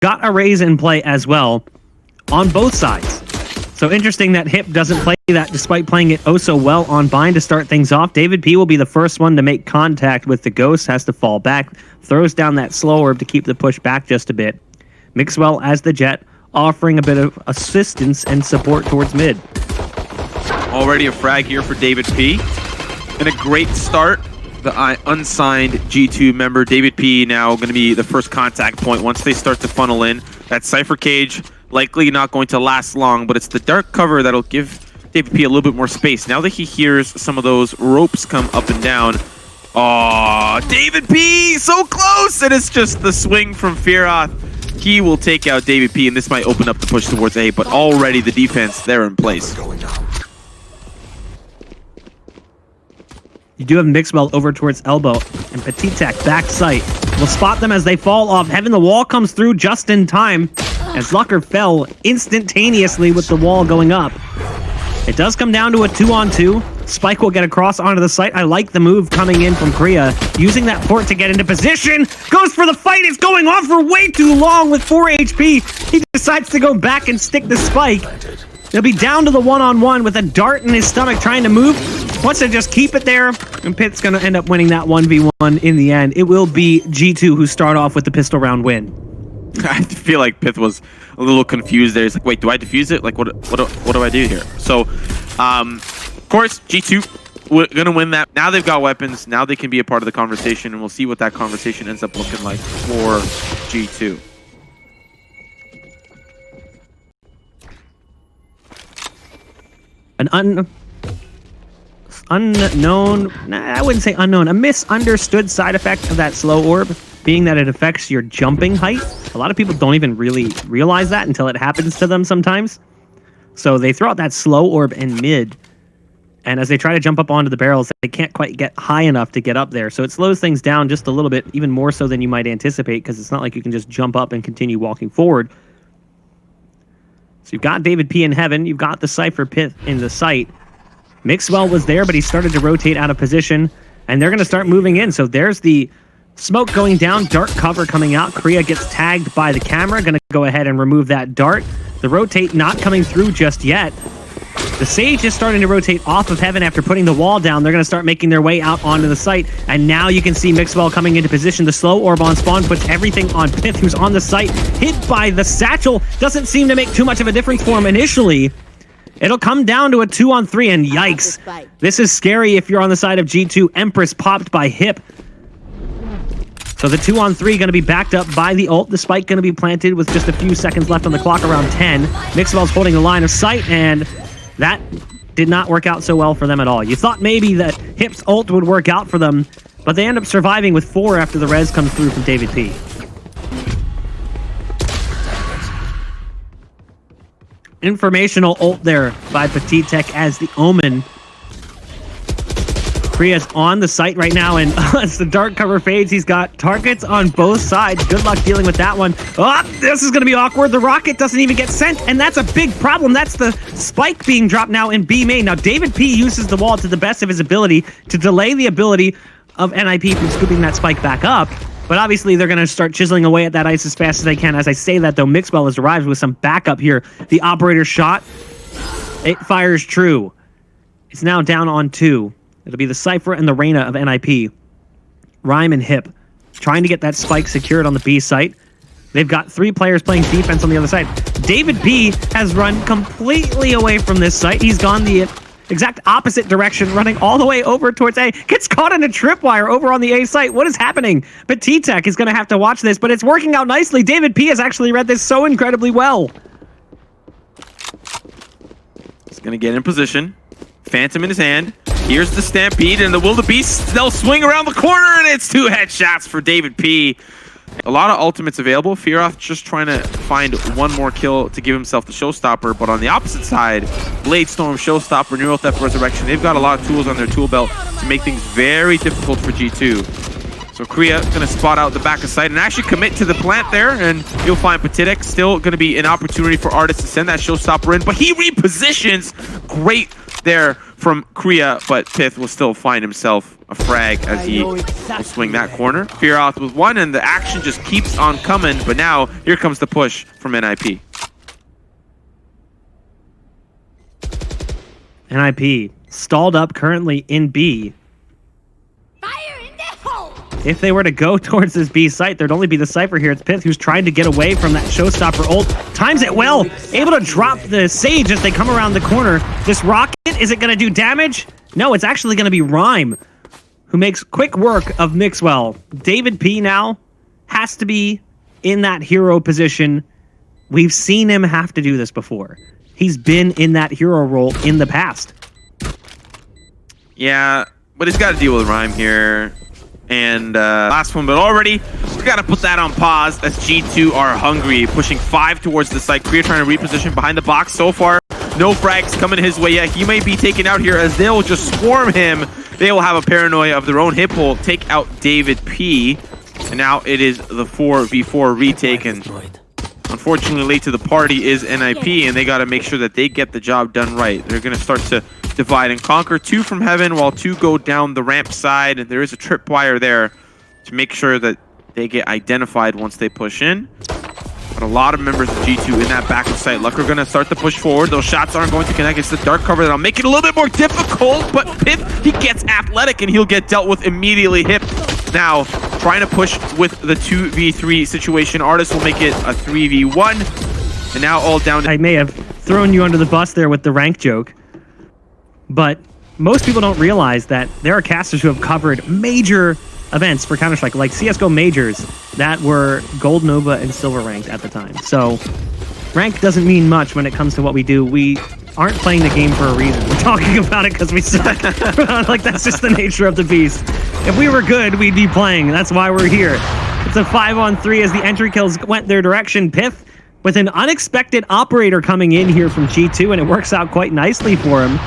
got a raise in play as well on both sides. So interesting that Hip doesn't play that despite playing it oh so well on Bind to start things off. davidp will be the first one to make contact with the Ghost, has to fall back, throws down that slow orb to keep the push back just a bit. Mixwell as the Jet, offering a bit of assistance and support towards mid. Already a frag here for davidp. And a great start. The unsigned G2 member, davidp, now going to be the first contact point once they start to funnel in. That Cypher Cage likely not going to last long, but it's the dark cover that'll give davidp a little bit more space. Now that he hears some of those ropes come up and down. Oh, davidp, so close! And it's just the swing from Fearoth. He will take out davidp, and this might open up the push towards A, but already the defense there in place. You do have Mixwell over towards elbow, and Patitek back sight will spot them as they fall off. Heaven, the wall comes through just in time as luckeRRR fell instantaneously with the wall going up. It does come down to a 2-on-2. Spike will get across onto the site. I like the move coming in from CREA, using that port to get into position. Goes for the fight. It's going on for way too long with 4 HP. He decides to go back and stick the spike. He'll be down to the 1-on-1 with a dart in his stomach trying to move. Wants to just keep it there, and Pyth's going to end up winning that 1v1 in the end. It will be G2 who start off with the pistol round win. I feel like Pyth was a little confused there. He's like, wait, do I defuse it? Like, what do I do here? So, of course, G2 going to win that. Now they've got weapons. Now they can be a part of the conversation, and we'll see what that conversation ends up looking like for G2. An unknown, I wouldn't say unknown, a misunderstood side effect of that slow orb, being that it affects your jumping height. A lot of people don't even really realize that until it happens to them sometimes. So they throw out that slow orb in mid, and as they try to jump up onto the barrels, they can't quite get high enough to get up there. So it slows things down just a little bit, even more so than you might anticipate, because it's not like you can just jump up and continue walking forward. So you've got davidp in heaven, you've got the Cypher Pyth in the site. Mixwell was there, but he started to rotate out of position, and they're going to start moving in. So there's the smoke going down, dark cover coming out. CREA gets tagged by the camera, going to go ahead and remove that dart. The rotate not coming through just yet. The Sage is starting to rotate off of heaven after putting the wall down. They're going to start making their way out onto the site, and now you can see Mixwell coming into position. The slow orb on spawn puts everything on Pyth, who's on the site, hit by the satchel. Doesn't seem to make too much of a difference for him initially. It'll come down to a 2-on-3, and yikes. This is scary if you're on the side of G2. Empress popped by Hip. So the 2-on-3 going to be backed up by the ult. The spike going to be planted with just a few seconds left on the clock, around 10. Mixwell's holding the line of sight, and that did not work out so well for them at all. You thought maybe that Hip's ult would work out for them, but they end up surviving with 4 after the res comes through from davidp. Informational ult there by Patitek as the Omen. CREA's on the site right now, and as the dark cover fades, he's got targets on both sides. Good luck dealing with that one. Oh, this is going to be awkward. The rocket doesn't even get sent, and that's a big problem. That's the spike being dropped now in B main. Now, davidp uses the wall to the best of his ability to delay the ability of NiP from scooping that spike back up. But obviously, they're going to start chiseling away at that ice as fast as they can. As I say that, though, Mixwell has arrived with some backup here. The operator shot, it fires true. It's now down on 2. It'll be the Cypher and the Reyna of NiP. Rhyme and Hip trying to get that spike secured on the B site. They've got 3 players playing defense on the other side. davidp has run completely away from this site. He's gone the exact opposite direction, running all the way over towards A. Gets caught in a tripwire over on the A site. What is happening? Patitek is going to have to watch this, but it's working out nicely. davidp has actually read this so incredibly well. He's going to get in position. Phantom in his hand. Here's the Stampede, and the Wildebeest, they'll swing around the corner, and it's 2 headshots for davidp. A lot of ultimates available. Fearoth just trying to find one more kill to give himself the showstopper, but on the opposite side, Blade Storm, Showstopper, Neural Theft, Resurrection, they've got a lot of tools on their tool belt to make things very difficult for G2. So CREA going to spot out the back of sight and actually commit to the plant there, and you'll find Patitek still going to be an opportunity for ardiis to send that showstopper in, but he repositions. Great there from CREA, but pyth will still find himself a frag as he will swing that corner. Fearoth with one, and the action just keeps on coming, but now here comes the push from NiP. NiP stalled up currently in B. If they were to go towards this B site, there'd only be the Cypher here. It's pyth who's trying to get away from that showstopper ult. Times it well. Able to drop the Sage as they come around the corner. This rocket, is it going to do damage? No, it's actually going to be Rhyme, who makes quick work of Mixwell. davidp now has to be in that hero position. We've seen him have to do this before. He's been in that hero role in the past. Yeah, but he's got to deal with Rhyme here. And last one, but already we got to put that on pause as G2 are hungry, pushing 5 towards the site. CREA trying to reposition behind the box. So far, no frags coming his way yet. He may be taken out here as they'll just swarm him. They will have a paranoia of their own. Hip will take out davidp, and now it is the 4v4 retake. And unfortunately, late to the party is NiP, and they got to make sure that they get the job done right. They're going to start to divide and conquer. 2 from heaven, while 2 go down the ramp side, and there is a tripwire there to make sure that they get identified once they push in. But a lot of members of G2 in that back of site. luckeRRR going to start to push forward. Those shots aren't going to connect. It's the dark cover that'll make it a little bit more difficult, but pyth, he gets athletic and he'll get dealt with immediately. Hip now trying to push with the 2v3 situation. ardiis will make it a 3v1, and now all down. I may have thrown you under the bus there with the rank joke, but most people don't realize that there are casters who have covered major events for Counter-Strike, like CSGO majors that were gold, Nova, and silver ranked at the time. So rank doesn't mean much when it comes to what we do. We aren't playing the game for a reason. We're talking about it because we suck. Like, that's just the nature of the beast. If we were good, we'd be playing. That's why we're here. It's a 5-on-3 as the entry kills went their direction. pyth with an unexpected operator coming in here from G2, and it works out quite nicely for him,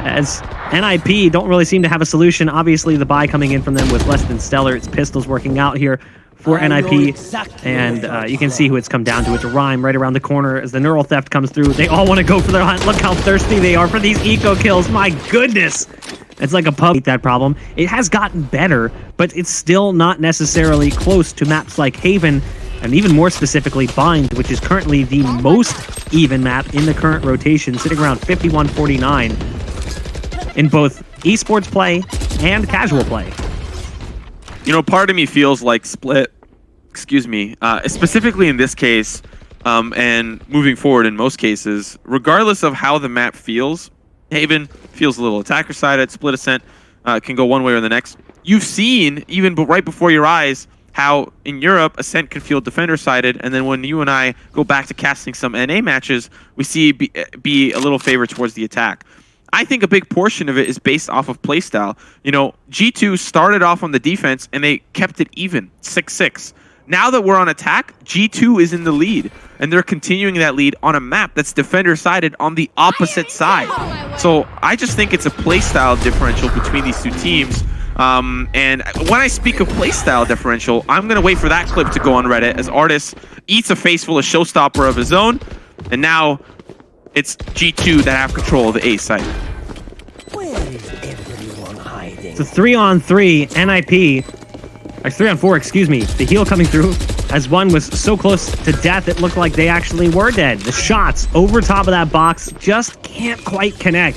as NiP don't really seem to have a solution. Obviously, the buy coming in from them was less than stellar. It's pistols working out here for NiP, and you can see who it's come down to. It's a Rhyme right around the corner as the neural theft comes through. They all want to go for their hunt. Look how thirsty they are for these eco kills. My goodness. It's like a pub. That problem. It has gotten better, but it's still not necessarily close to maps like Haven, and even more specifically Bind, which is currently the most even map in the current rotation, sitting around 51-49 in both esports play and casual play. You know, part of me feels like Split, specifically in this case, and moving forward in most cases, regardless of how the map feels, Haven feels a little attacker-sided, Split Ascent can go one way or the next. You've seen, even right before your eyes, how in Europe, Ascent can feel defender-sided, and then when you and I go back to casting some NA matches, we see be a little favor towards the attack. I think a big portion of it is based off of playstyle. You know, G2 started off on the defense and they kept it even, 6-6. Now that we're on attack, G2 is in the lead, and they're continuing that lead on a map that's defender-sided on the opposite side. So I just think it's a playstyle differential between these two teams. And when I speak of playstyle differential, I'm going to wait for that clip to go on Reddit as ardiis eats a face full of showstopper of his own, and now it's G2 that have control of the A site. Where is everyone hiding? It's a 3-on-3 NiP. Or 3-on-4, excuse me. The heal coming through as one was so close to death it looked like they actually were dead. The shots over top of that box just can't quite connect.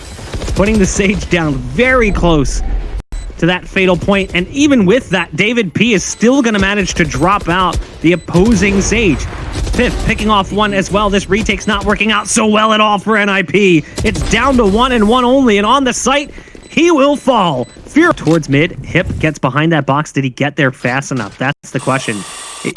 Putting the Sage down very close to that fatal point, and even with that, davidp is still going to manage to drop out the opposing Sage. pyth picking off one as well. This retake's not working out so well at all for NiP. It's down to 1 and 1 only, and on the site, he will fall. Fear towards mid. Hip gets behind that box. Did he get there fast enough? That's the question.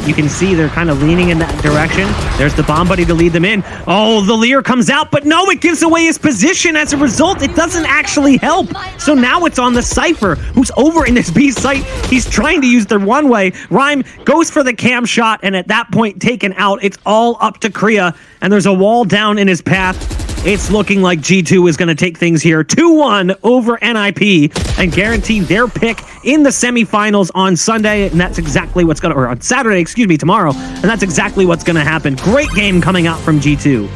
You can see they're kind of leaning in that direction. There's the bomb buddy to lead them in. Oh, the Lear comes out, but no, it gives away his position. As a result, it doesn't actually help. So now it's on the Cypher, who's over in this B site. He's trying to use the one-way. Rhyme goes for the cam shot, and at that point, taken out. It's all up to CREA, and there's a wall down in his path. It's looking like G2 is going to take things here 2-1 over NiP and guarantee their pick in the semifinals on Sunday. And that's exactly what's going to, or on Saturday, excuse me, tomorrow. And that's exactly what's going to happen. Great game coming out from G2.